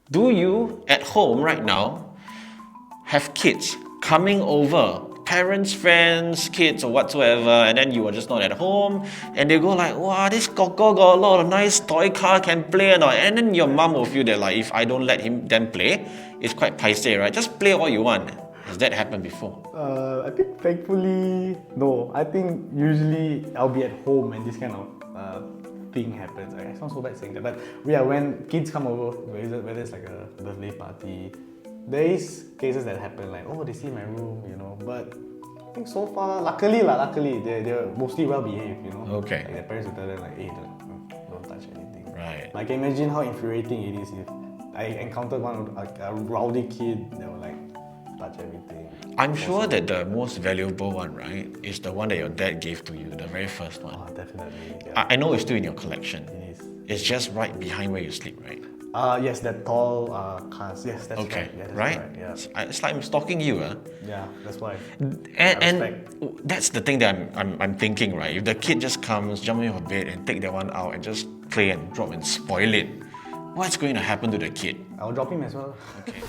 Do you, at home right now, have kids coming over? Parents, friends, kids or whatsoever, and then you are just not at home, and they go like, wow, this Coco got a lot of nice toy car, can play or not, and then your mum will feel that like, if I don't let them play, it's quite paiseh, right? Just play all you want. Has that happened before? I think thankfully, no. I think usually I'll be at home and this kind of thing happens. It sounds so bad saying that, but yeah, when kids come over, whether it's like a birthday party, there is cases that happen like, oh, they see my room, but I think so far, luckily they're mostly well behaved, Okay. Like their parents will tell them like, hey, don't touch anything. Right. Like, I can imagine how infuriating it is if I encountered a rowdy kid that would like touch everything. I'm sure that the most valuable one, right, is the one that your dad gave to you, the very first one. Oh, definitely. Yeah. I know it's still in your collection. It is. It's just right behind where you sleep, right? Yes, that tall cars. Yes, that's Okay, right. Yeah, that's right? Yeah. It's like I'm stalking you, huh? Yeah, that's why. And that's the thing that I'm thinking, right? If the kid just comes, jump in your bed and take that one out and just play and drop and spoil it, what's going to happen to the kid? I'll drop him as well. Okay.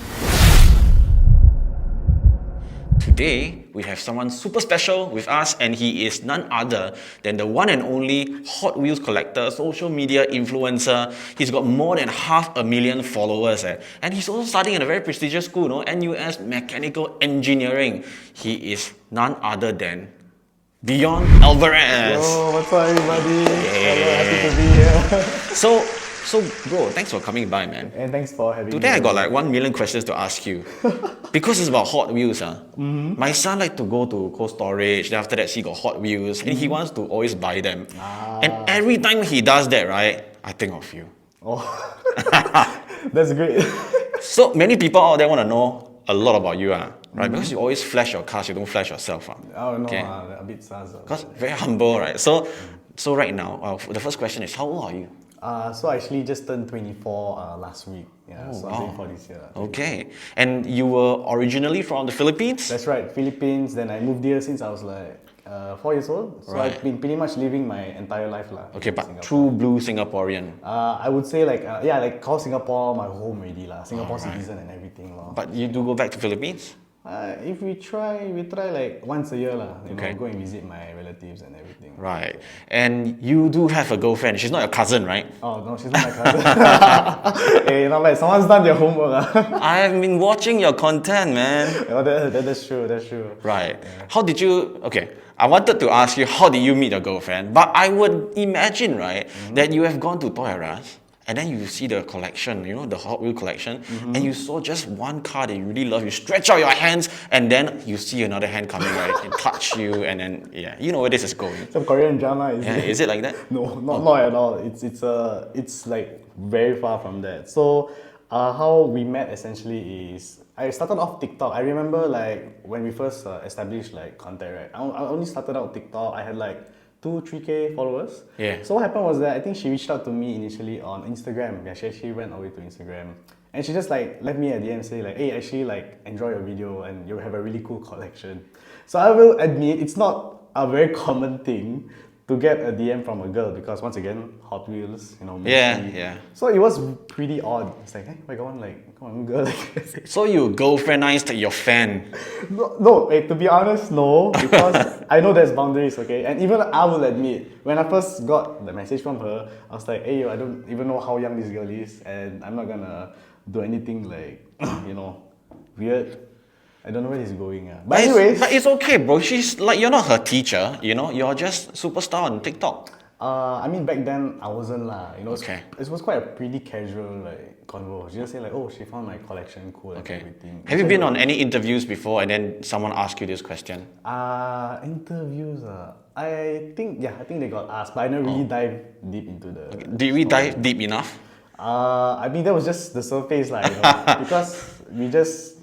Today, we have someone super special with us, and he is none other than the one and only Hot Wheels collector, social media influencer. He's got more than 500,000 followers, and he's also studying in a very prestigious school, NUS Mechanical Engineering. He is none other than Bjorn Alvarez. Yo, what's up, everybody? Yeah. Hello, happy to be here. So, bro, thanks for coming by, man. And thanks for having me. Today I got like 1 million questions to ask you. Because it's about Hot Wheels. My son like to go to Cold Storage, then after that he got Hot Wheels, and he wants to always buy them. And every time he does that, right, I think of you. Oh, that's great. So many people out there want to know a lot about you, right? Because you always flash your cars, you don't flash yourself. Oh no, a bit sus. Because very humble, right? So right now, the first question is, how old are you? So I actually just turned 24 last week. Yeah, so I'm 24 this year. Okay. And you were originally from the Philippines? That's right, Philippines. Then I moved here since I was like 4 years old. So Right. I've been pretty much living my entire life Okay, in but Singapore. true blue Singaporean. I would say like call Singapore my home already Singapore citizen and everything But you do go back to Philippines? If we try like once a year Okay. go and visit my relatives and everything. Right. And you do have a girlfriend. She's not your cousin, right? Oh no, she's not my cousin. Hey, not bad. Someone's done their homework. I've been watching your content, man. Oh, that's true. That's true. Right. How did you... Okay, I wanted to ask you, how did you meet your girlfriend? But I would imagine, right, that you have gone to Toys R Us, and then you see the collection, the Hot Wheels collection, and you saw just one car that you really love. You stretch out your hands, and then you see another hand coming, right, and touch you, and then, yeah, you know where this is going. Some Korean drama, Is it like that? No, not at all. It's like very far from that. So, how we met essentially is I started off TikTok. I remember like when we first established like contact, right? I only started out TikTok. I had like 2-3K followers. Yeah. So what happened was that I think she reached out to me initially on Instagram. Yeah, she actually went away to Instagram. And she just like left me at the end say like, hey, actually like enjoy your video and you have a really cool collection. So I will admit it's not a very common thing to get a DM from a girl because once again, Hot Wheels, mostly. Yeah. So it was pretty odd. It's like, hey, come on, girl. So you girlfriendized your fan. No, wait, to be honest, no, because I know there's boundaries, okay? And even I will admit, when I first got the message from her, I was like, hey, I don't even know how young this girl is, and I'm not gonna do anything like, weird. I don't know where this is going. But anyways. But it's okay, bro. She's like, you're not her teacher, you're just superstar on TikTok. I mean, back then I wasn't lah. Okay. It was quite a pretty casual convo. She just say like, oh, she found my collection cool and Okay. everything. Have you been on any interviews before and then someone asked you this question? Interviews. I think they got asked, but I never really dive deep into the. Did we dive deep enough? I mean that was just the surface because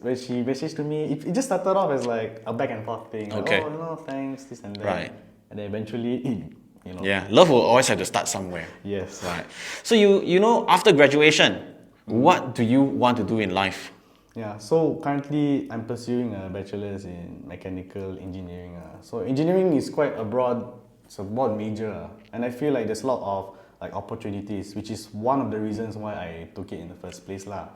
when she messaged to me, it just started off as like a back and forth thing. Like, Okay. oh no, thanks, this and that. Right. And then eventually, Yeah, love will always have to start somewhere. Yes. Right. So after graduation, what do you want to do in life? Yeah, so currently I'm pursuing a bachelor's in mechanical engineering. So engineering is quite it's a broad major, and I feel like there's a lot of like opportunities, which is one of the reasons why I took it in the first place lah.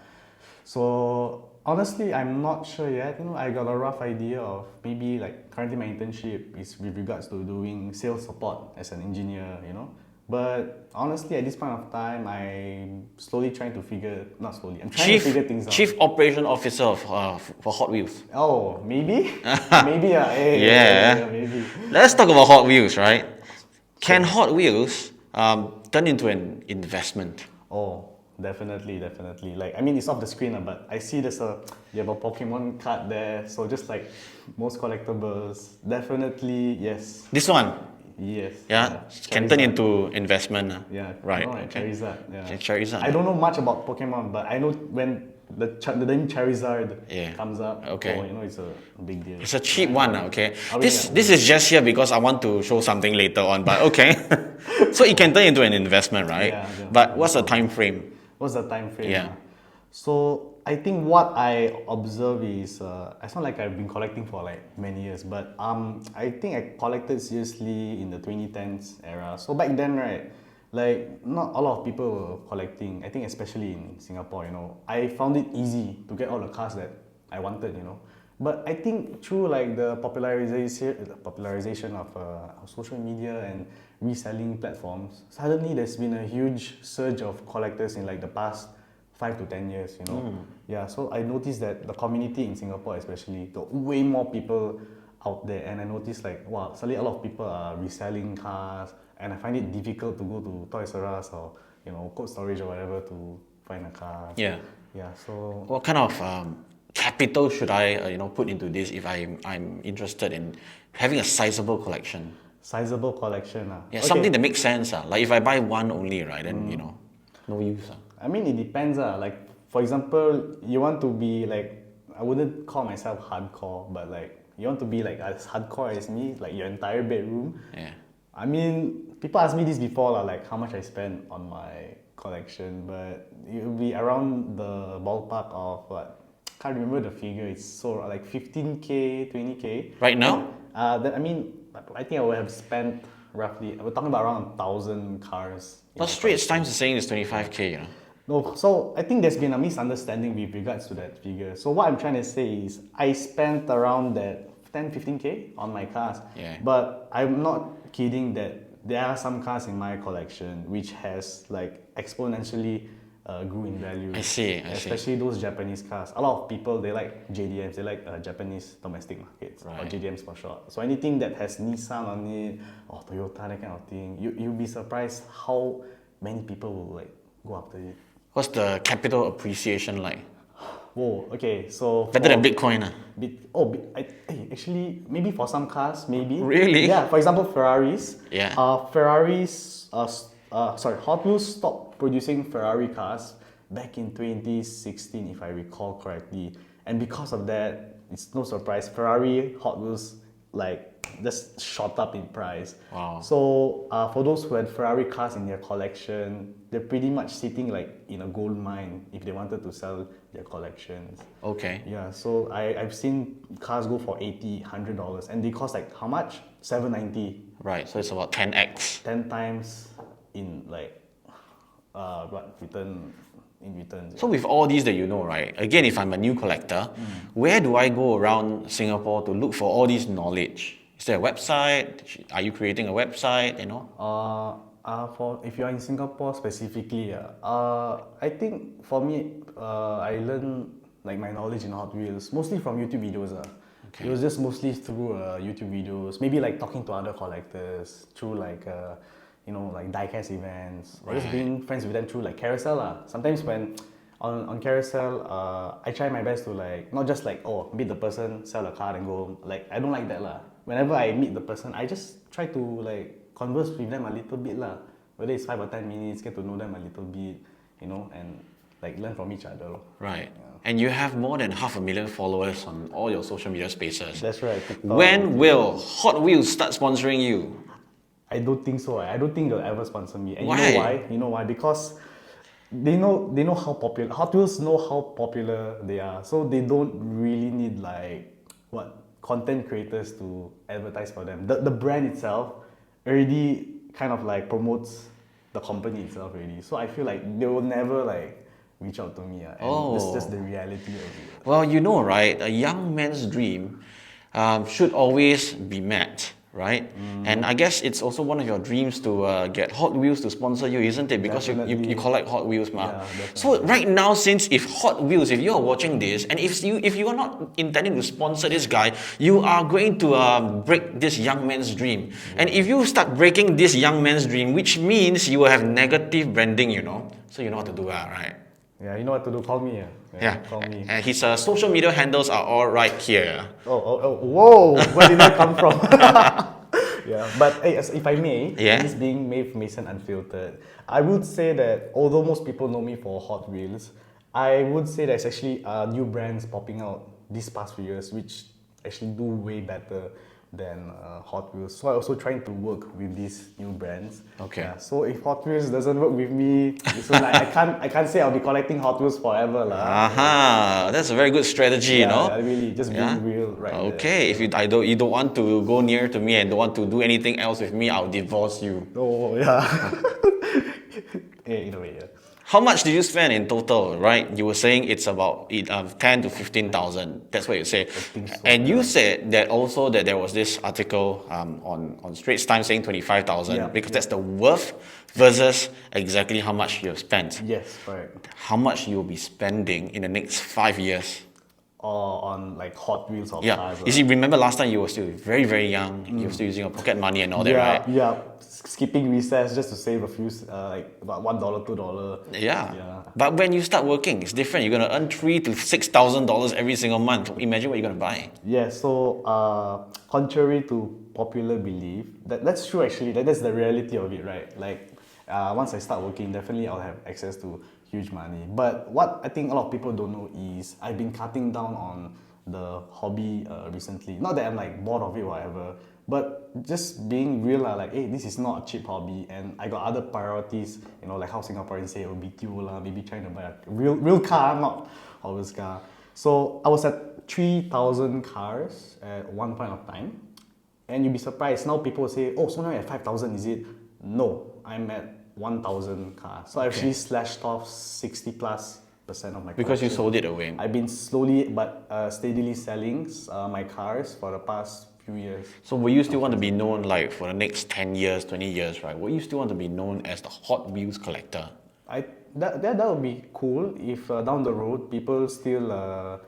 So honestly, I'm not sure yet. I got a rough idea of maybe like currently my internship is with regards to doing sales support as an engineer. But honestly, at this point of time, I'm slowly trying to figure, not slowly, I'm trying to figure things out. Chief Operation Officer of, for Hot Wheels. Oh, maybe? Maybe, Yeah. maybe. Let's talk about Hot Wheels, right? Can Hot Wheels turn into an investment? Oh, definitely. Like, I mean, it's off the screen, but I see you have a Pokemon card there. So just like most collectibles, definitely yes. This one, Yes. yeah, can turn into investment. Yeah. Right. No, Okay. Charizard. Yeah. Charizard. I don't know much about Pokemon, but I know when the name Charizard Yeah. comes up, Okay. it's a big deal. It's a cheap one, okay? I mean, This is just here because I want to show something later on, but okay. So it can turn into an investment, right? Yeah, But what's the time frame? What's the time frame? Yeah. So I think what I observe is it's not like I've been collecting for like many years, but I think I collected seriously in the 2010s era. So back then, right, like not a lot of people were collecting. I think especially in Singapore, I found it easy to get all the cars that I wanted. But I think through like the popularization of social media and reselling platforms, suddenly there's been a huge surge of collectors in like the past 5 to 10 years. Yeah, so I noticed that the community in Singapore especially got way more people out there, and I noticed like wow, suddenly a lot of people are reselling cars, and I find it difficult to go to Toys R Us or Cold Storage or whatever to find a car. Yeah. Yeah, so What kind of capital should I put into this if I'm interested in having a sizable collection? sizable collection. Yeah, Okay. something that makes sense. Like if I buy one only, right, then no use. I mean, it depends. Like, for example, you want to be like, I wouldn't call myself hardcore, but like, you want to be like as hardcore as me, like your entire bedroom. Yeah. I mean, people asked me this before, like how much I spent on my collection, but it will be around the ballpark of what? Can't remember the figure. It's so like 15K, 20K. Right now? I think I would have spent roughly. We're talking about around 1,000 cars. in But my Straits Times is saying it's 25K. No, so I think there's been a misunderstanding with regards to that figure. So what I'm trying to say is I spent around that 10, 15K on my cars. Yeah. But I'm not kidding that there are some cars in my collection which has like exponentially grew in value. I see. Especially those Japanese cars. A lot of people, they like JDMs, they like Japanese domestic markets, or Right. JDMs for short. So anything that has Nissan on it or Toyota, that kind of thing, you'll be surprised how many people will like go after it. What's the capital appreciation like? Whoa, okay, so Better than Bitcoin. actually, maybe for some cars, maybe. Really? Yeah, for example, Ferraris. Yeah. Hot Wheels stopped producing Ferrari cars back in 2016, if I recall correctly. And because of that, it's no surprise, Ferrari, Hot Wheels, like, just shot up in price. Wow. So for those who had Ferrari cars in their collection, they're pretty much sitting like in a gold mine if they wanted to sell their collections. Okay. Yeah, so I've seen cars go for $80, $100, and they cost like how much? $790. Right, so it's about 10x. 10 times in like returns. So with all these that you know, right? Again, if I'm a new collector, where do I go around Singapore to look for all this knowledge? Is there a website? Are you creating a website? For if you're in Singapore specifically, I think for me, I learned like my knowledge in Hot Wheels mostly from YouTube videos. Okay. It was just mostly through YouTube videos, maybe like talking to other collectors through like like diecast events, or just Right. being friends with them through like carousel. Sometimes when on carousel, I try my best to like not just like meet the person, sell a card and go home. Like I don't like that lah. Whenever I meet the person, I just try to like converse with them a little bit lah. Whether it's 5 or 10 minutes, get to know them a little bit, and like learn from each other lor. Right. And you have more than 500,000 followers on all your social media spaces. That's right. TikTok. When will Hot Wheels start sponsoring you? I don't think so. I don't think they'll ever sponsor me. And Why? You know why? You know why? Because they know how popular Hot Wheels know how popular they are. So they don't really need like content creators to advertise for them. The brand itself already kind of like promotes the company itself already. So I feel like they will never like reach out to me. And Oh. this is just the reality of it. Well, you know, right? A young man's dream should always be met, right? And I guess it's also one of your dreams to get Hot Wheels to sponsor you, isn't it? Because you Definitely. collect Hot Wheels, ma. Yeah, So right now, since if Hot Wheels, if you are watching this, and if you are not intending to sponsor this guy, you are going to break this young man's dream. And if you start breaking this young man's dream, which means you will have negative branding, you know. So you know what to do, right? Yeah, you know what to do. Call me. Yeah. Call me. And his social media handles are all right here. Whoa! Where did that come from? Yeah, but hey, if I may, Yeah. this being Mave Mason Unfiltered, I would say that although most people know me for Hot Wheels, I would say there's actually new brands popping out these past few years which actually do way better than Hot Wheels. So I also trying to work with these new brands. Okay. Yeah, so if Hot Wheels doesn't work with me, so like I can't say I'll be collecting Hot Wheels forever lah. Aha, that's a very good strategy, you know. Yeah, really, just being real right there. Okay, if you don't want to go near to me and don't want to do anything else with me, I'll divorce you. Oh yeah. In a way, yeah. How much did you spend in total, right? You were saying it's about 10 to 15,000. That's what you say. think so, And you said that also that there was this article on Straits Times saying 25,000 Yeah, because that's the worth versus exactly how much you have spent. Yes, correct. How much you will be spending in the next 5 years. Or on like Hot Wheels or Yeah. cars. You see, remember last time you were still very, very young. You were still using your pocket money and all that, yeah, right? yeah. Skipping recess just to save a few, like about $1, $2. Yeah. Yeah. But when you start working, it's different. You're gonna earn $3,000 to $6,000 every single month. Imagine what you're gonna buy. Yeah. So contrary to popular belief, that's true actually. That's the reality of it, right? Like once I start working, definitely I'll have access to huge money. But what I think a lot of people don't know is I've been cutting down on the hobby recently. Not that I'm like bored of it or whatever, but just being real, like, hey, this is not a cheap hobby, and I got other priorities. You know, like how Singaporeans say, BTO lah, maybe trying to buy a real car, not Hobby's car. So I was at 3,000 cars at one point of time, and you'll be surprised. Now people say, oh, so now you're at 5,000, is it? No, I'm at 1,000 cars. So I actually slashed off 60+% of my Because you collection. sold it away. I've been slowly but steadily selling my cars for the past few years. So will you still want to be known like for the next 10 years, 20 years, right? Will you still want to be known as the Hot Wheels collector? That would be cool if down the road people still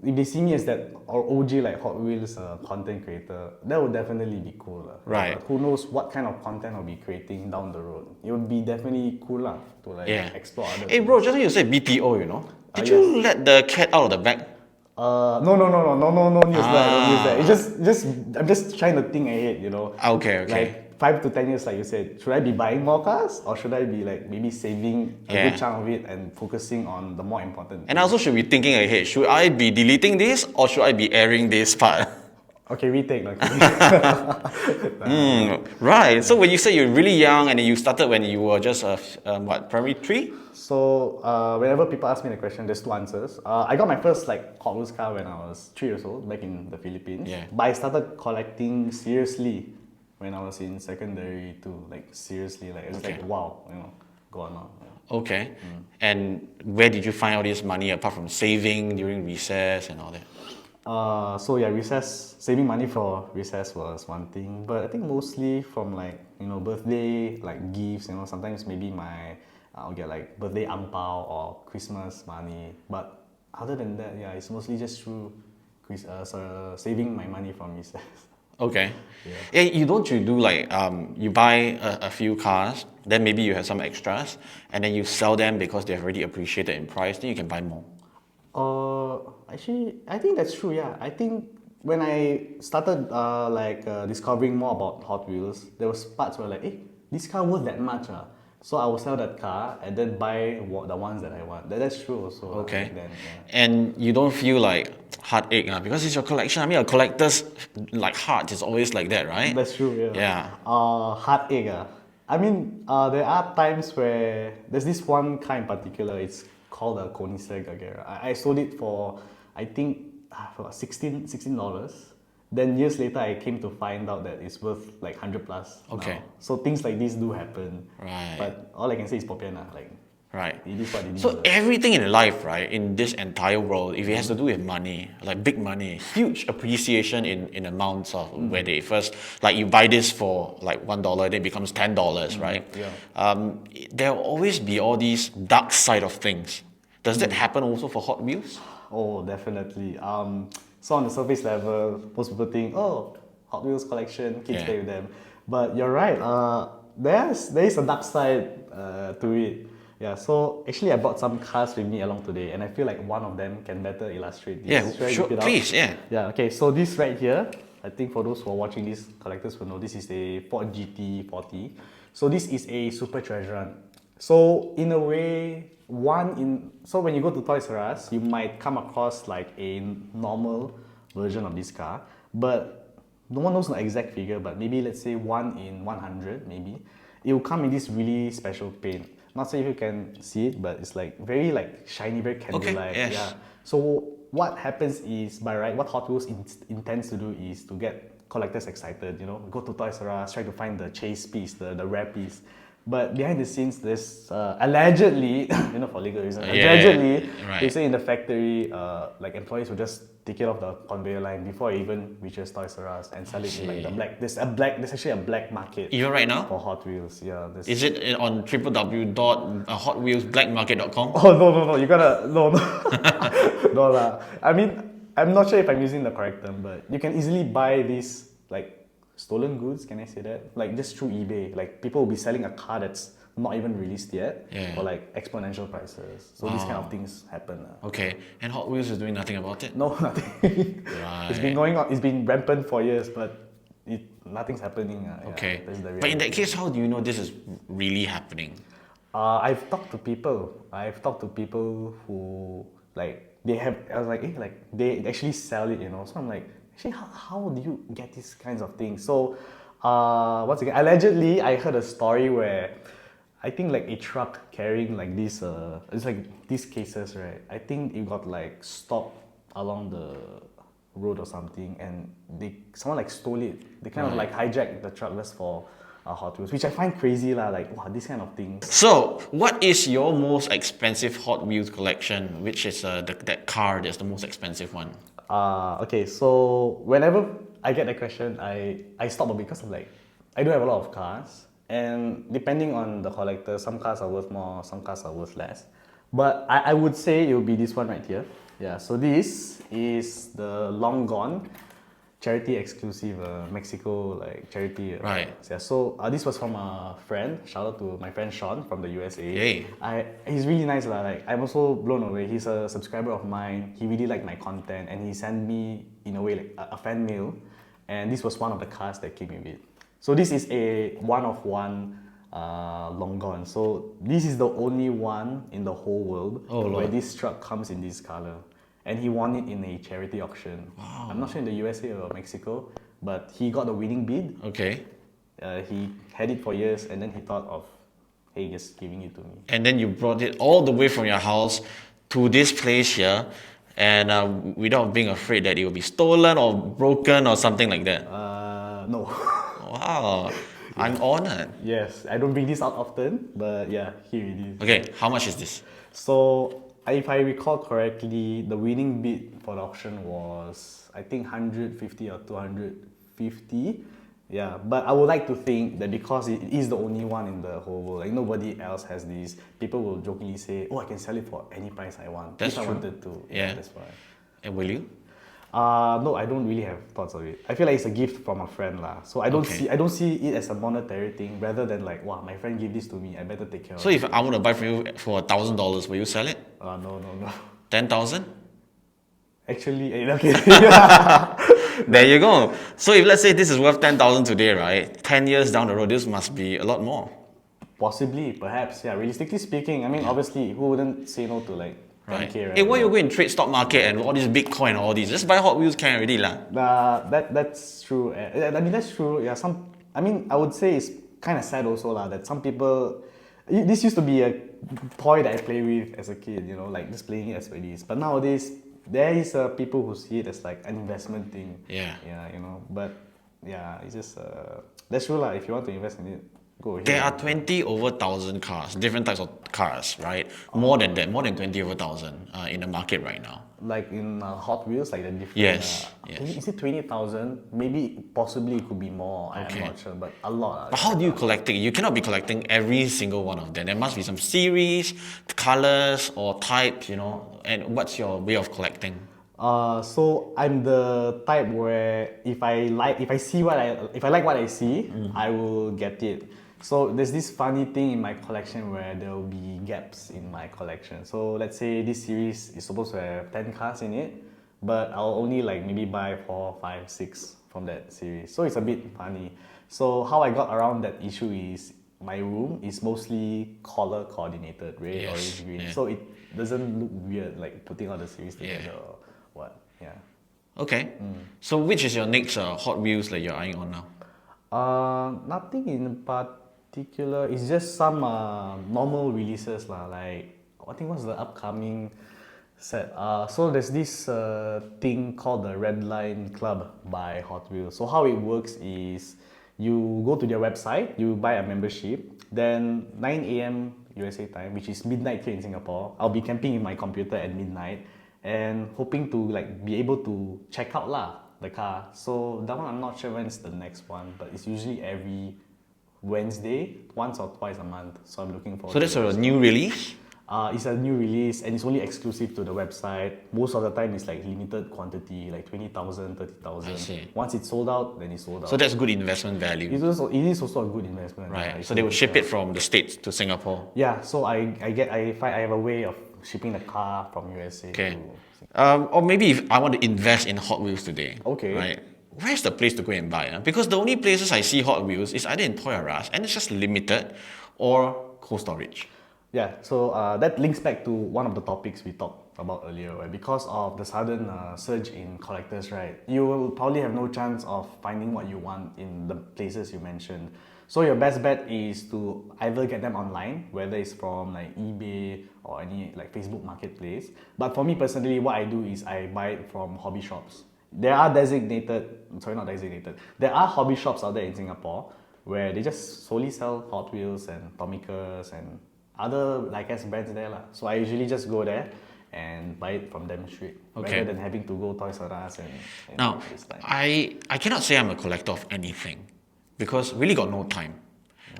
if they see me as that or OG like Hot Wheels content creator, that would definitely be cool. Right. But who knows what kind of content I'll be creating down the road. It would be definitely cool to like explore other Hey things. bro, just now you said BTO, you know? Did you let the cat out of the bag? No news that. No news that. It's just I'm just trying to think ahead, you know. Okay. Like 5 to 10 years, like you said, should I be buying more cars or should I be like maybe saving a good chunk of it and focusing on the more important And I also should be thinking ahead. Should I be deleting this or should I be airing this part? Okay, retake. Right. So when you say you're really young and you started when you were just primary 3? So whenever people ask me the question, there's two answers. I got my first like Hot Wheels car when I was 3 years old back in the Philippines. Yeah. But I started collecting seriously when I was in secondary too. Like seriously, like it's like wow, you know, go on now. Yeah. Okay. And where did you find all this money apart from saving during recess and all that? So yeah, recess, saving money for recess was one thing, but I think mostly from like, you know, birthday, like gifts, you know, sometimes maybe I'll get like birthday ang pao or Christmas money, but other than that, yeah, it's mostly just through saving my money from recess. Okay. Yeah. You do like you buy a few cars, then maybe you have some extras, and then you sell them because they've already appreciated in price, then you can buy more. Actually, I think that's true. Yeah, I think when I started discovering more about Hot Wheels, there was parts where like, hey, this car worth that much. So I will sell that car and then buy the ones that I want. That's true also. Okay. Then, And you don't feel like heartache because it's your collection. I mean, a collector's like heart is always like that, right? That's true. Yeah. Yeah. Heartache. I mean, there are times where there's this one car in particular. It's called a Koenigsegg Agera. I sold it for, I think, for $16. Then years later, I came to find out that it's worth like 100 plus. Okay. Now. So things like this do happen. Right. But all I can say is popian. Like, Right. It is what it is. So everything in life, right, in this entire world, if it has to do with money, like big money, huge appreciation in amounts of where they first, like you buy this for like $1, then it becomes $10, right? Yeah. There'll always be all these dark side of things. Does that happen also for Hot Wheels? Oh, definitely. So on the surface level, most people think, oh, Hot Wheels collection, kids Yeah. play with them. But you're right. There is a dark side to it. Yeah. So actually, I brought some cars with me along today, and I feel like one of them can better illustrate this. Yeah, Should I sure, whip it out? please, yeah. Yeah. Okay. So this right here, I think for those who are watching this, collectors will know this is a Ford GT40. So this is a super treasure hunt. So in a way, so when you go to Toys R Us, you might come across like a normal version of this car, but no one knows the exact figure, but maybe let's say 1 in 100 maybe. It will come in this really special paint. Not sure if you can see it, but it's like very like shiny, very candy-like. yes. Yeah. So what happens is, by right, what Hot Wheels intends to do is to get collectors excited. You know, go to Toys R Us, try to find the chase piece, the rare piece. But behind the scenes, there's allegedly, for legal reasons, allegedly, right. they say in the factory, like employees will just take it off the conveyor line before it even reaches Toys R Us and sell it in like the black. There's actually a black market. Even right now? For Hot Wheels, yeah. Is it on www.hotwheelsblackmarket.com? Oh no! You gotta no. No lah. I mean, I'm not sure if I'm using the correct term, but you can easily buy these like stolen goods. Can I say that? Like just through eBay. Like people will be selling a car that's not even released yet, for like exponential prices. So these kind of things happen. Okay, and Hot Wheels is doing nothing about it? No, nothing. Right. It's been going on. It's been rampant for years, but nothing's happening. Okay, that's the but in that reality. case, how do you know this is really happening? I've talked to people. Who like they have. I was like, like they actually sell it, So I'm like, actually, how do you get these kinds of things? So, once again, allegedly, I heard a story where I think like a truck carrying like these, it's like these cases, right? I think it got like stopped along the road or something, and someone like stole it. They kind of like hijacked the truck just for Hot Wheels, which I find crazy lah. Like wow, these kind of things. So, what is your most expensive Hot Wheels collection? Which is that car that's the most expensive one? Okay, so whenever I get that question, I stop because I'm like, I do have a lot of cars, and depending on the collector, some cars are worth more, some cars are worth less. But I would say it will be this one right here. Yeah, so this is the long gone charity exclusive Mexico like charity. Right. Yeah, so this was from a friend. Shout out to my friend Sean from the USA. Yay. He's really nice lah. Like I'm also blown away. He's a subscriber of mine. He really liked my content, and he sent me in a way like a fan mail. And this was one of the cars that came with it. So this is a one of one long gone. So this is the only one in the whole world where this truck comes in this color. And he won it in a charity auction. Wow. I'm not sure in the USA or Mexico, but he got the winning bid. Okay. He had it for years, and then he thought of, hey, just giving it to me. And then you brought it all the way from your house to this place here, and without being afraid that it will be stolen or broken or something like that. No. Wow. I'm honored. Yes, I don't bring this out often, but yeah, here it is. Okay, how much is this? So, if I recall correctly, the winning bid for the auction was, I think, 150 or 250. Yeah, but I would like to think that because it is the only one in the whole world, like nobody else has these, people will jokingly say, oh, I can sell it for any price I want. That's if true. I wanted to. Yeah. That's why. And will you? No, I don't really have thoughts of it. I feel like it's a gift from a friend lah. So I don't see it as a monetary thing rather than like, wow, my friend gave this to me, I better take care of it. So if I want to buy from you for $1,000, will you sell it? No. 10,000? Actually, okay. There you go. So if let's say this is worth 10,000 today, right? 10 years down the road, this must be a lot more. Possibly, perhaps, yeah. Realistically speaking, I mean, obviously, who wouldn't say no to like 10K, right? Hey, why you go and trade stock market and all this Bitcoin and all these? Just buy Hot Wheels can already lah. That's true. I mean, that's true. Yeah, I would say it's kind of sad also lah that some people. This used to be a toy that I play with as a kid, like just playing it as it is. But nowadays, there is people who see it as like an investment thing. Yeah. Yeah, But yeah, it's just that's true lah. If you want to invest in it, Go ahead. There are 20 over 1,000 cars, different types of cars, right? More than that, more than 20 over 1,000 in the market right now. Like in Hot Wheels, like the different. Yes, Is it 20,000? Maybe, possibly it could be more. I'm Okay. not sure, but a lot. But how do you collect it? You cannot be collecting every single one of them. There must be some series, colors, or types, you know. And what's your way of collecting? So I'm the type where if I like what I see, I will get it. So there's this funny thing in my collection where there will be gaps in my collection. So let's say this series is supposed to have 10 cars in it, but I'll only like maybe buy 4, 5, 6 from that series. So it's a bit funny. So how I got around that issue is my room is mostly color coordinated, red, Yes, orange, green. yeah. So it doesn't look weird like putting all the series together or what. Yeah. Okay. So which is your next Hot Wheels that you're eyeing on now? Nothing in particular. It's just some normal releases lah. Like I think what's the upcoming set? So there's this thing called the Red Line Club by Hot Wheels. So how it works is you go to their website, you buy a membership, then 9 a.m. USA time, which is midnight here in Singapore, I'll be camping in my computer at midnight and hoping to like be able to check out the car. So that one I'm not sure when's the next one, but it's usually every Wednesday, once or twice a month. So I'm looking forward So to that's it. a new release? It's a new release and it's only exclusive to the website. Most of the time it's like limited quantity, like 20,000, 30,000. I see. Once it's sold out, then it's sold out. So that's good investment value. it is also a good investment. Right. Yeah, So they will ship it from the States to Singapore. Yeah, so I have a way of shipping the car from USA Okay. to Or maybe if I want to invest in Hot Wheels today. Okay. Right. Where's the place to go and buy? Because the only places I see Hot Wheels is either in Toys R Us and it's just limited or Cold Storage. Yeah, so that links back to one of the topics we talked about earlier, right? Because of the sudden surge in collectors, right? You will probably have no chance of finding what you want in the places you mentioned. So your best bet is to either get them online, whether it's from like eBay or any like Facebook Marketplace. But for me personally, what I do is I buy it from hobby shops. There are hobby shops out there in Singapore where they just solely sell Hot Wheels and Tomicas and other like brands there lah. So I usually just go there and buy it from them straight, Okay. rather than having to go Toys R Us and Now, this time. I cannot say I'm a collector of anything because really got no time.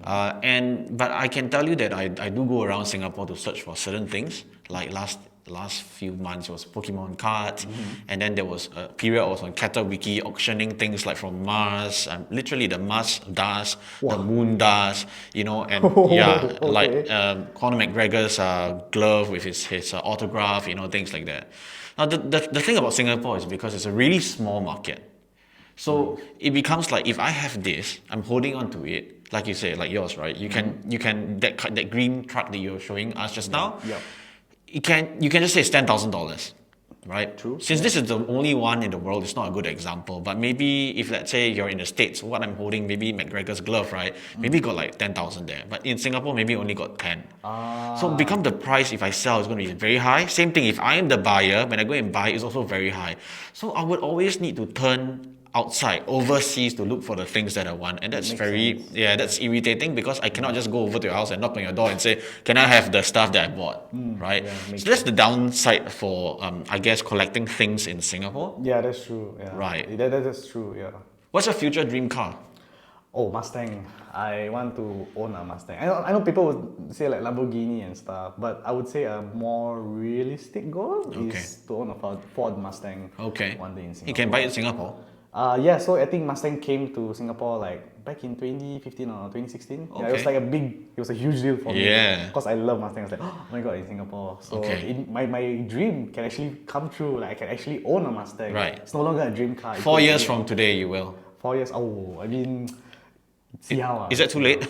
But I can tell you that I do go around Singapore to search for certain things. Like last few months it was Pokemon cards, and then there was a period I was on Catawiki auctioning things like from Mars, literally the Mars dust, the Moon dust, you know, and Okay. like Conor McGregor's glove with his autograph, you know, things like that. Now the thing about Singapore is because it's a really small market. So it becomes like if I have this, I'm holding on to it, like you say, like yours, right? You can that green truck that you were showing us just now. Yeah. You can just say it's $10,000, right? True. Since this is the only one in the world, it's not a good example. But maybe if let's say you're in the States, what I'm holding, maybe McGregor's glove, right? Maybe got like 10,000 there. But in Singapore, maybe only got 10. So become the price if I sell is going to be very high. Same thing if I am the buyer, when I go and buy, it's also very high. So I would always need to turn outside, overseas to look for the things that I want, and that's that's irritating because I cannot just go over to your house and knock on your door and say, "Can I have the stuff that I bought?" Right? So that's the downside for I guess collecting things in Singapore. Yeah, that's true. Yeah. Right. That's true. Yeah. What's your future dream car? Oh, Mustang. I want to own a Mustang. I know people would say like Lamborghini and stuff, but I would say a more realistic goal is to own a Ford Mustang. Okay. One day in Singapore. You can buy it in Singapore. Yeah, so I think Mustang came to Singapore like back in 2015 or 2016. Yeah, it was Okay. like it was a huge deal for me. Yeah. Because I love Mustang. I was like, oh my god, in Singapore. So Okay. my dream can actually come true. Like I can actually own a Mustang. Right. It's no longer a dream car. 4 years from today, you will. 4 years. Oh, I mean, see how. Is that too late?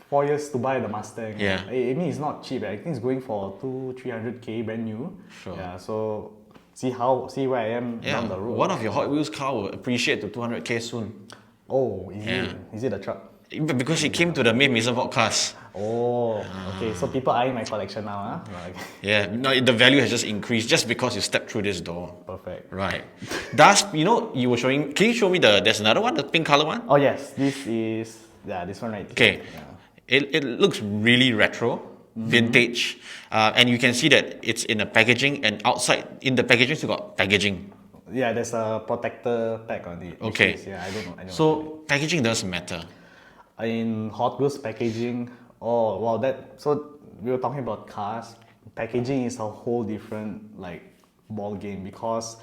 4 years to buy the Mustang. Yeah. I mean, it's not cheap. I think it's going for 200-300K brand new. Sure. Yeah. So see where I am down the road. One of your Hot Wheels car will appreciate to 200K soon. Oh, Yeah. Is it a truck? Because it came to the Mave Mason podcast. Oh, okay. So people eyeing my collection now, huh? Like, Yeah, no, the value has just increased just because you stepped through this door. perfect. Right. You were showing, can you show me there's another one, the pink color one? Oh yes, this one right. Okay. Here. Yeah. It looks really retro, vintage, and you can see that it's in a packaging, and outside in the packaging you got packaging. Yeah, there's a protector pack on it. Which Okay. is, yeah, I don't know. So packaging does matter. In Hot Wheels packaging, oh wow, that so we were talking about cars. Packaging is a whole different like ball game because,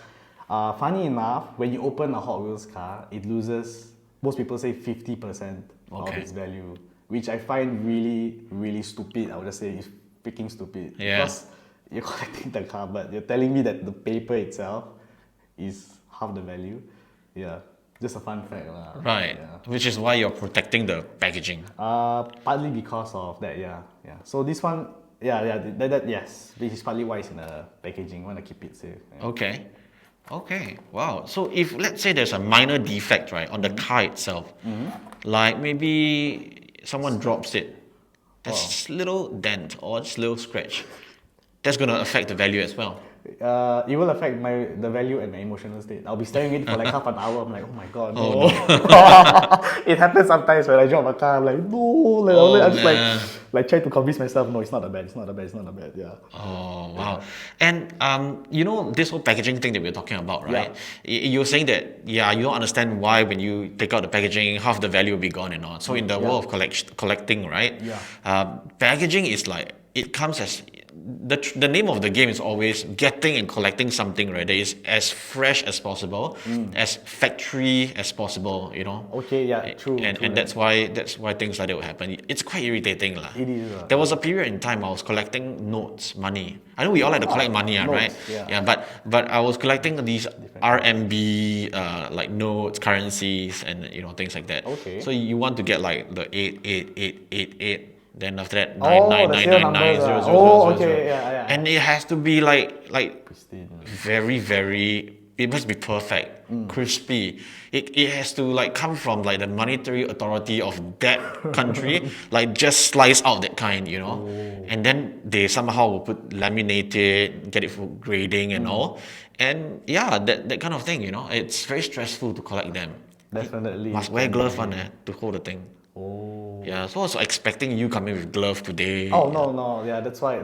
funny enough, when you open a Hot Wheels car, it loses. Most people say 50% of Okay. its value, which I find really stupid. I would just say it's freaking stupid. Yeah. Because you're collecting the car, but you're telling me that the paper itself is half the value. Yeah, just a fun fact, lah. Right. Yeah. Which is why you're protecting the packaging. Partly because of that, yeah. So this one, that yes, this is partly why it's in the packaging. Want to keep it safe. Yeah. Okay. Wow. So if let's say there's a minor defect, right, on the car itself, like maybe someone drops it, there's just little dent or just little scratch, that's gonna affect the value as well. It will affect the value and my emotional state. I'll be staring at it for like half an hour. I'm like, oh my god, no. Oh, It happens sometimes when I drop a car. I'm like, no. Like, Oh, I'm just man. like trying to convince myself, no, it's not that bad. It's not that bad. It's not that bad. Yeah. Oh wow! And you know this whole packaging thing that we're talking about, right? You're saying that you don't understand why when you take out the packaging, half the value will be gone and all. So in the world of collecting, right? Packaging is like it comes as the name of the game is always getting and collecting something, right? That is as fresh as possible, as factory as possible, you know. Okay, yeah, true. And that's why things like that will happen. It's quite irritating, lah. It is. There was a period in time I was collecting notes, money. I know we all like to collect money, notes, right? yeah. But I was collecting these RMB like notes, currencies, and things like that. Okay. So you want to get like the 88888. Then after that, Oh, 99999 okay, yeah. And it has to be like Pristine. very, very. It must be perfect, crispy. It has to like come from like the monetary authority of that country, like just slice out that kind, And then they somehow will laminate it, get it for grading and all, and yeah, that kind of thing, It's very stressful to collect them. Definitely. Must wear gloves to hold the thing. Oh. Yeah, so I was expecting you coming with gloves today. Oh no, yeah, that's why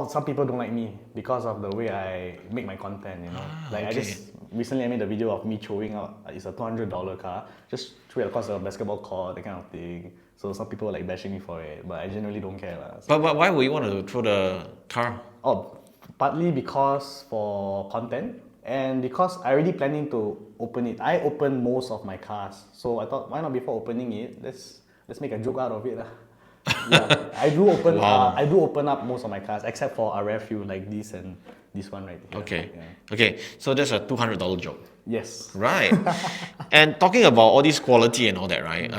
some people don't like me because of the way I make my content, I just recently I made a video of me throwing out it's a $200 car, just threw it across a basketball court, that kind of thing. So some people like bashing me for it, but I genuinely don't care. But why would you want to throw the car? Oh, partly because for content and because I already planning to open it. I open most of my cars, so I thought why not before opening it, let's make a joke out of it. Yeah, I do open. Wow. I do open up most of my cars, except for a rare few like this and this one right here. Okay. Yeah. Okay, so that's a $200 joke. Yes. Right. And talking about all this quality and all that, right?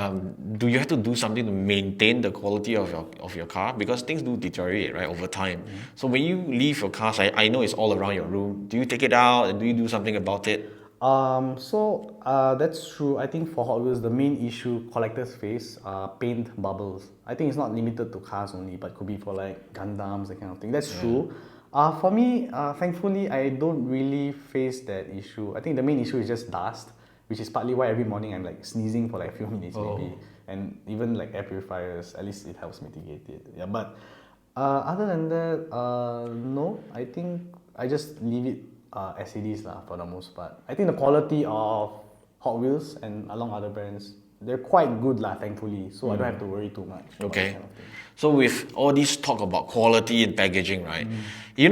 Do you have to do something to maintain the quality of your car? Because things do deteriorate, right, over time. So when you leave your cars, I know it's all around your room. Do you take it out and do you do something about it? That's true. I think for Hot Wheels, the main issue collectors face are paint bubbles. I think it's not limited to cars only, but could be for like Gundams, that kind of thing. That's true. For me, thankfully, I don't really face that issue. I think the main issue is just dust, which is partly why every morning I'm like sneezing for like a few minutes maybe. And even like air purifiers, at least it helps mitigate it. Yeah, but other than that, no, I think I just leave it as it is for the most part. I think the quality of Hot Wheels and along other brands, they're quite good thankfully. So I don't have to worry too much. About Okay. that kind of thing. So with all this talk about quality and packaging, right? In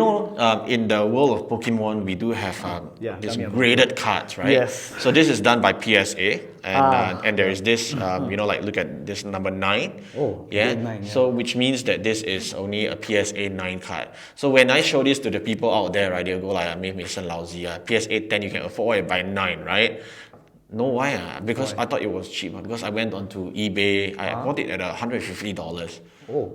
the world of Pokemon, we do have this tell me about graded cards, right? Yes. So this is done by PSA, and there is this, like look at this number 9. Oh, yeah. grade 9, yeah. So which means that this is only a PSA 9 card. So when I show this to the people out there, right, they'll go like, "Maybe it's lousy. PSA 10 you can afford it by 9, right?" No, why? Because I thought it was cheap. Because I went onto eBay, I bought it at $150. Oh.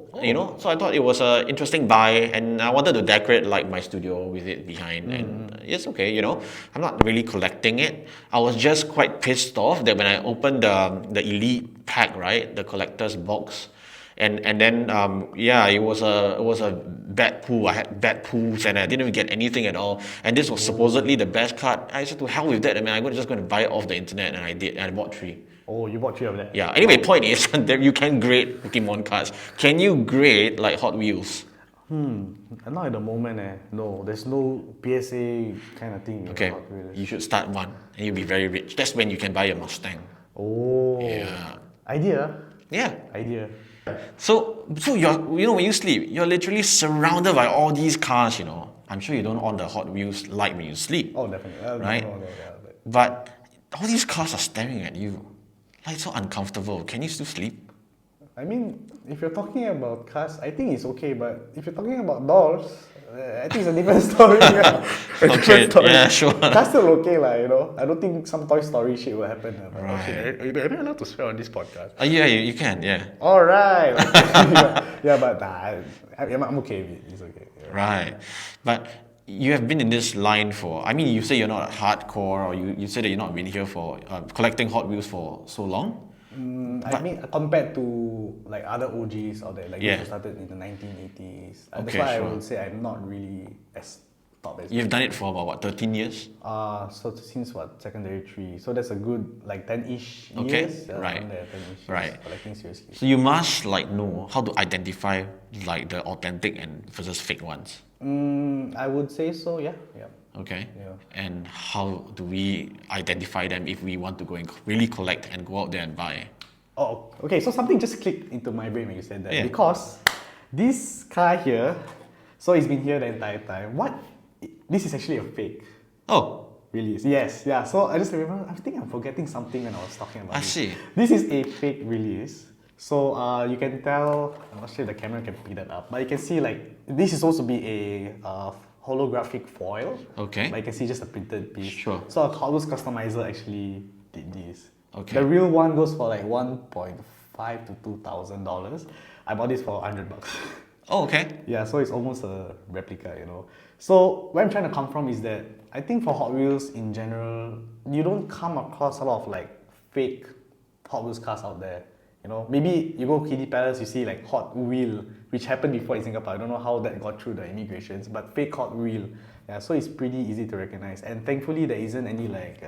So I thought it was an interesting buy, and I wanted to decorate like my studio with it behind, and it's okay. I'm not really collecting it. I was just quite pissed off that when I opened the Elite pack, right, the collector's box, and then yeah, it was a bad pool. I had bad pools and I didn't even get anything at all. And this was supposedly the best card. I said to hell with that. I mean, I'm just going to buy it off the internet, and I did. And I bought 3. Oh, you bought 3 of that? Yeah. Anyway, point is that you can grade Pokemon cards. Can you grade like Hot Wheels? Not at the moment, No, there's no PSA kind of thing. Okay, you should start one, and you'll be very rich. That's when you can buy a Mustang. Oh. Yeah. Idea. Yeah. Idea. So you're, when you sleep, you're literally surrounded by all these cars. I'm sure you don't on the Hot Wheels light when you sleep. Oh, definitely. Right? No, But all these cars are staring at you. Like, it's so uncomfortable. Can you still sleep? I mean, if you're talking about cars, I think it's okay. But if you're talking about dolls, I think it's a different story. Okay, yeah, sure. That's still okay, I don't think some Toy Story shit will happen. Right. Am I allowed to swear on this podcast? Yeah, you can, yeah. All right. Yeah, but I'm okay with it. It's okay. Yeah. Right. But you have been in this line for, I mean, you say you're not hardcore, or you say that you're not been here for collecting Hot Wheels for so long. I mean, compared to like other OGs out there, like those who started in the 1980s. That's Okay, why sure. I would say I'm not really as top as You've done it for about, 13 years? So since secondary 3, so that's a good like 10-ish Okay, years. right. Around there, 10-ish Right. years, collecting seriously. So you must know how to identify like the authentic and versus fake ones. I would say so. Yeah. Okay. Yeah. And how do we identify them if we want to go and really collect and go out there and buy? Oh, okay. So something just clicked into my brain when you said that. Yeah. Because this car here, so it's been here the entire time. This is actually a fake Oh, release. Yes, yeah. So I just remember, I think I'm forgetting something when I was talking about I this. see. This is a fake release. So you can tell, I'm not sure the camera can pick that up, but you can see like, this is supposed to be a holographic foil. Okay. But you can see just a printed piece. Sure. So a Hot Wheels customizer actually did this. Okay. The real one goes for like $1.5 to $2,000. I bought this for $100. Oh, okay. Yeah, so it's almost a replica, So where I'm trying to come from is that I think for Hot Wheels in general, you don't come across a lot of like fake Hot Wheels cars out there. Maybe you go Kiddie Palace, you see like Hot Wheel, which happened before in Singapore. I don't know how that got through the immigrations, but fake Hot Wheel. Yeah, so it's pretty easy to recognize. And thankfully, there isn't any like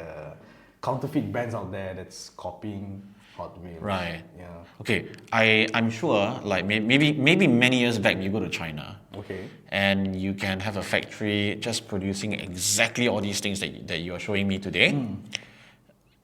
counterfeit brands out there that's copying Hot Wheels. Right. Yeah. Okay, I'm sure like maybe many years back you go to China. Okay. And you can have a factory just producing exactly all these things that you are showing me today.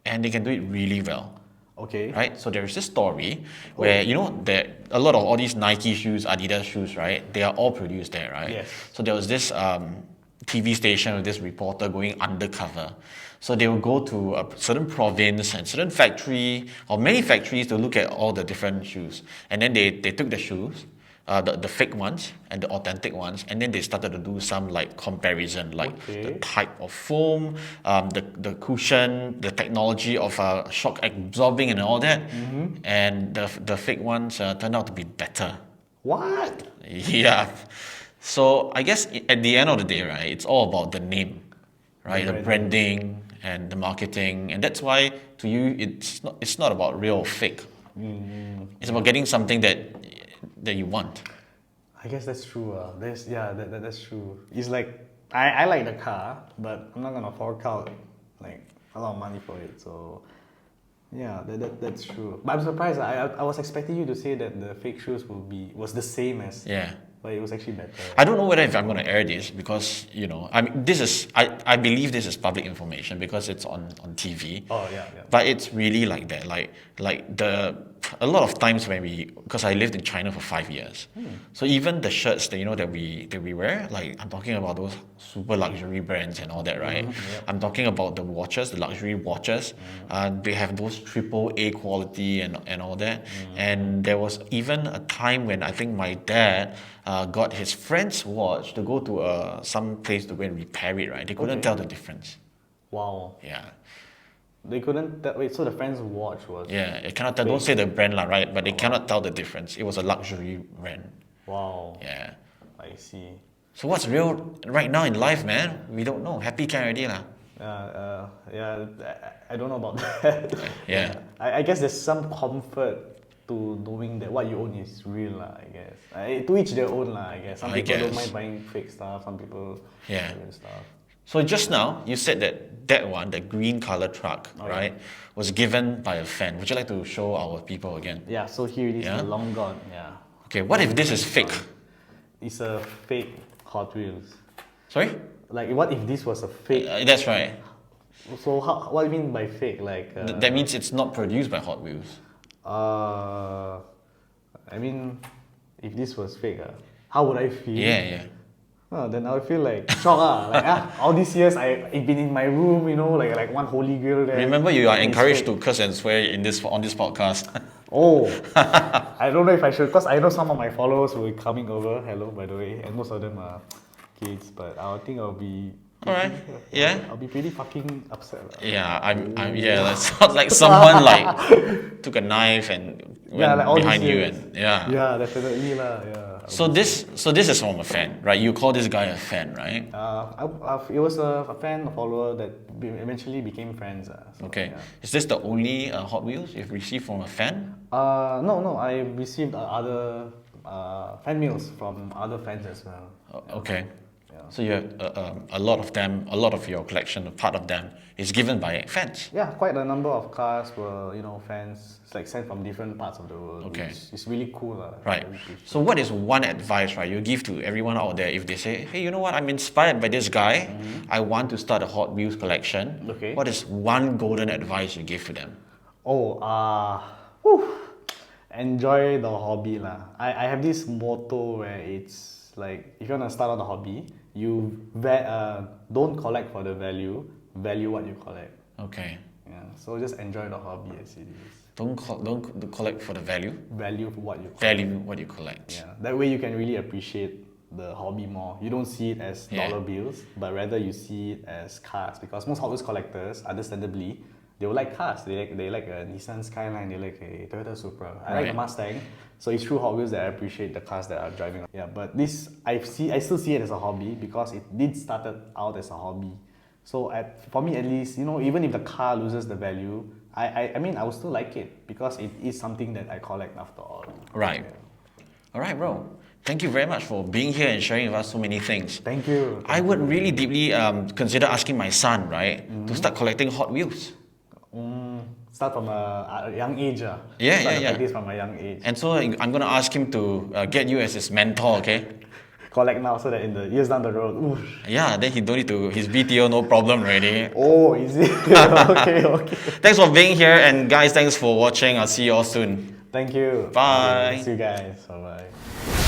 And they can do it really well. Okay. Right? So there is this story where, that a lot of all these Nike shoes, Adidas shoes, right? They are all produced there, right? Yes. So there was this TV station with this reporter going undercover. So they will go to a certain province and certain factory or many factories to look at all the different shoes. And then they took the shoes, the fake ones and the authentic ones, and then they started to do some like comparison, like the type of foam, the cushion, the technology of shock absorbing and all that. And the fake ones turned out to be better. What? Yeah. So I guess at the end of the day, right, it's all about the name, right? The branding and the marketing, and that's why to you it's not about real or fake. It's about getting something that you want. I guess that's true. That's true. It's like I like the car, but I'm not gonna fork out like a lot of money for it. So yeah, that's true. But I'm surprised. I was expecting you to say that the fake shoes was the same as. Yeah. But it was actually better. I don't know whether if I'm going to air this because I mean I believe this is public information because it's on TV. Oh yeah. But it's really like that. Like a lot of times because I lived in China for 5 years. So even the shirts that we wear, like I'm talking about those super luxury brands and all that, right? I'm talking about the watches, the luxury watches. They have those AAA quality and all that. And there was even a time when I think my dad got his friend's watch to go to some place to go and repair it, right? They couldn't tell the difference. Wow. Yeah. They couldn't wait, so the friend's watch was. Yeah, it cannot tell. Don't say the brand, right? But they cannot tell the difference. It was a luxury brand. Wow. Yeah. I see. So what's real right now in life, man? We don't know. Happy can already lah. I don't know about that. Yeah. I guess there's some comfort to knowing that what you own is real, lah, I guess. To each their own, lah, I guess. Some people don't mind buying fake stuff, some people real stuff. So just now, you said that one, the green color truck, right, was given by a fan. Would you like to show our people again? Yeah, so here it is, the long gone, Okay, what if this is fake? It's a fake Hot Wheels. Sorry? Like, what if this was a fake? That's right. So what do you mean by fake? Like that means it's not produced by Hot Wheels. I mean, if this was fake, how would I feel? Yeah. Then I would feel like shocked. Like all these years I've been in my room, you know, like one holy grail there. Remember, you are encouraged to curse and swear on this podcast. Oh, I don't know if I should, because I know some of my followers will be coming over. Hello, by the way, and most of them are kids. But I think I'll be. Alright. Yeah. I'll be pretty fucking upset. Yeah, I'm. Yeah, that sounds like someone like took a knife and went like all behind these you years. and Yeah, definitely lah. Yeah. So this is from a fan, right? You call this guy a fan, right? It was a fan, a follower that eventually became friends. So, Okay. Yeah. Is this the only Hot Wheels you've received from a fan? No. I received other fan mails from other fans as well. Okay. So you have a lot of them, a lot of your collection, a part of them is given by fans. Yeah, quite a number of cars were, fans like sent from different parts of the world. Okay. Which is really cool. Right. So what is one advice, right, you give to everyone out there if they say, hey, you know what, I'm inspired by this guy, I want to start a Hot Wheels collection. Okay. What is one golden advice you give to them? Enjoy the hobby lah. I have this motto where it's like, if you want to start on the hobby, you don't collect for the value what you collect. Okay. Yeah, so just enjoy the hobby as it is. Don't collect for the value. Value what you collect. Value what you collect. Yeah, that way you can really appreciate the hobby more. You don't see it as dollar bills, but rather you see it as cars. Because most Hot Wheels collectors, understandably, they will like cars. They like a Nissan Skyline, they like a Toyota Supra. I like a Mustang. So it's through Hot Wheels that I appreciate the cars that are driving. Yeah, but this I still see it as a hobby because it did started out as a hobby. So for me at least, even if the car loses the value, I mean I will still like it because it is something that I collect after all. Right. Yeah. All right, bro. Thank you very much for being here and sharing with us so many things. Thank you. I would really deeply consider asking my son, right, to start collecting Hot Wheels. Start from a young age. Yeah. Practice from a young age. And so I'm going to ask him to get you as his mentor, okay? Collect now so that in the years down the road, oof. Yeah, then he don't need to, his BTO, no problem already. Oh, is it? Okay. Thanks for being here, and guys, thanks for watching. I'll see you all soon. Thank you. Bye. See you guys. Bye-bye.